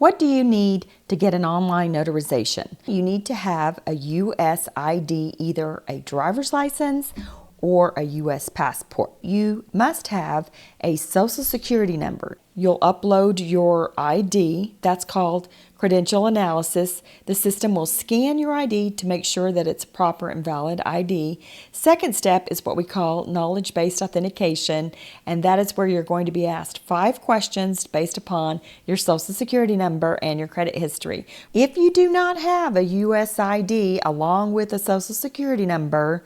What do you need to get an online notarization? You need to have a U.S. ID, either a driver's license or a U.S. passport. You must have a social security number. You'll upload your ID. That's called credential analysis. The system will scan your ID to make sure that it's proper and valid ID. Second step is what we call knowledge-based authentication, and that is where you're going to be asked 5 questions based upon your social security number and your credit history. If you do not have a U.S. ID along with a social security number,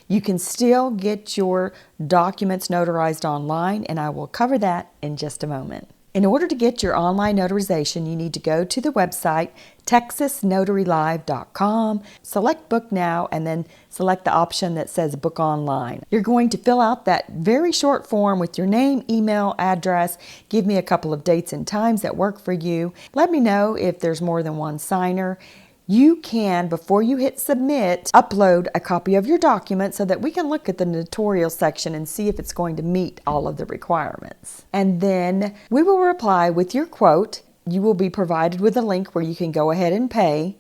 you can still get your documents notarized online, and I will cover that in just a moment. In order to get your online notarization, you need to go to the website texasnotarylive.com, select Book Now, and then select the option that says Book Online. You're going to fill out that very short form with your name, email, address. Give me a couple of dates and times that work for you. Let me know if there's more than one signer. You can, before you hit submit, upload a copy of your document so that we can look at the notarial section and see if it's going to meet all of the requirements. And then we will reply with your quote. You will be provided with a link where you can go ahead and pay.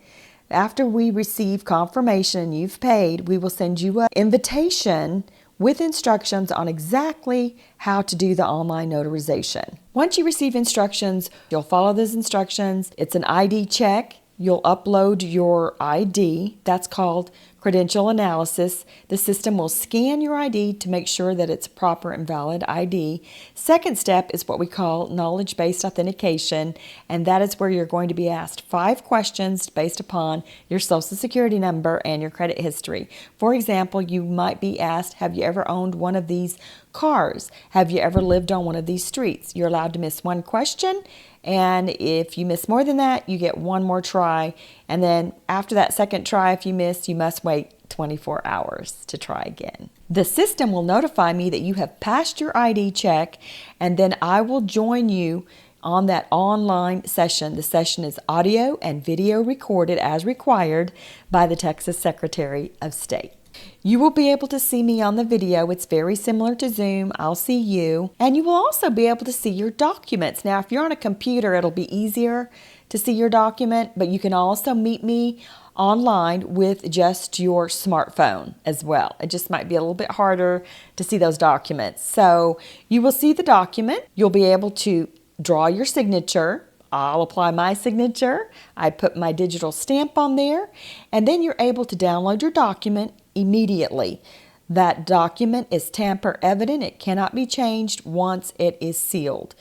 After we receive confirmation you've paid, we will send you an invitation with instructions on exactly how to do the online notarization. Once you receive instructions, you'll follow those instructions. It's an ID check. You'll upload your ID. That's called credential analysis. The system will scan your ID to make sure that it's proper and valid ID. Second step is what we call knowledge-based authentication, and that is where you're going to be asked 5 questions based upon your social security number and your credit history. For example, you might be asked, have you ever owned one of these cars? Have you ever lived on one of these streets? You're allowed to miss 1 question, and if you miss more than that, you get 1 more try. And then after that second try, if you miss, you must wait 24 hours to try again. The system will notify me that you have passed your ID check, and then I will join you on that online session. The session is audio and video recorded as required by the Texas Secretary of State. You will be able to see me on the video. It's very similar to Zoom. I'll see you. And you will also be able to see your documents. Now, if you're on a computer, it'll be easier to see your document, but you can also meet me online with just your smartphone as well. It just might be a little bit harder to see those documents. So you will see the document. You'll be able to draw your signature. I'll apply my signature. I put my digital stamp on there, and then you're able to download your document immediately. That document is tamper-evident. It cannot be changed once it is sealed,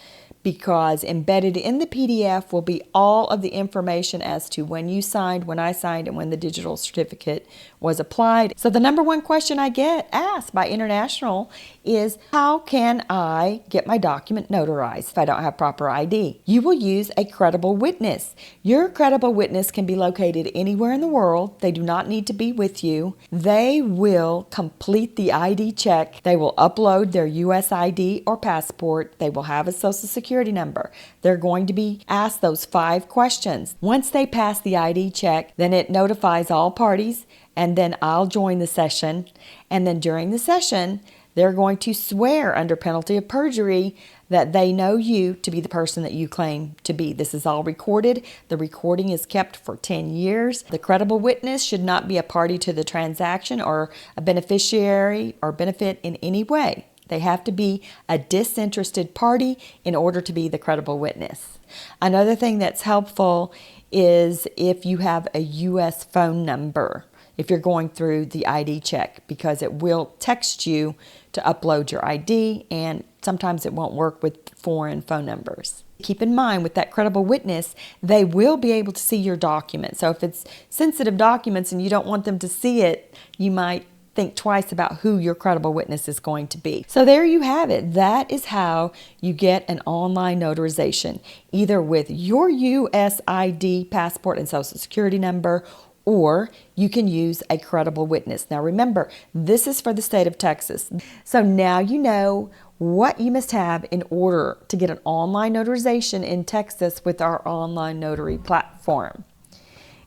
because embedded in the PDF will be all of the information as to when you signed, when I signed, and when the digital certificate was applied. So the number 1 question I get asked by international is, how can I get my document notarized if I don't have proper ID? You will use a credible witness. Your credible witness can be located anywhere in the world. They do not need to be with you. They will complete the ID check. They will upload their U.S. ID or passport. They will have a social security number. They're going to be asked those 5 questions. Once they pass the ID check, then it notifies all parties, and then I'll join the session. And then during the session, they're going to swear under penalty of perjury that they know you to be the person that you claim to be. This is all recorded. The recording is kept for 10 years. The credible witness should not be a party to the transaction or a beneficiary or benefit in any way. They have to be a disinterested party in order to be the credible witness. Another thing that's helpful is if you have a U.S. phone number, if you're going through the ID check, because it will text you to upload your ID, and sometimes it won't work with foreign phone numbers. Keep in mind, with that credible witness, they will be able to see your document. So if it's sensitive documents and you don't want them to see it, you might think twice about who your credible witness is going to be. So there you have it. That is how you get an online notarization, either with your U.S. ID, passport, and social security number, or you can use a credible witness. Now remember, this is for the state of Texas. So now you know what you must have in order to get an online notarization in Texas with our online notary platform.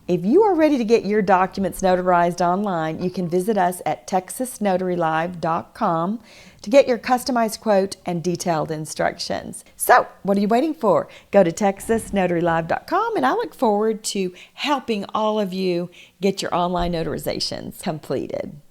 If you are ready to get your documents notarized online, you can visit us at texasnotarylive.com to get your customized quote and detailed instructions. So, what are you waiting for? Go to texasnotarylive.com, and I look forward to helping all of you get your online notarizations completed.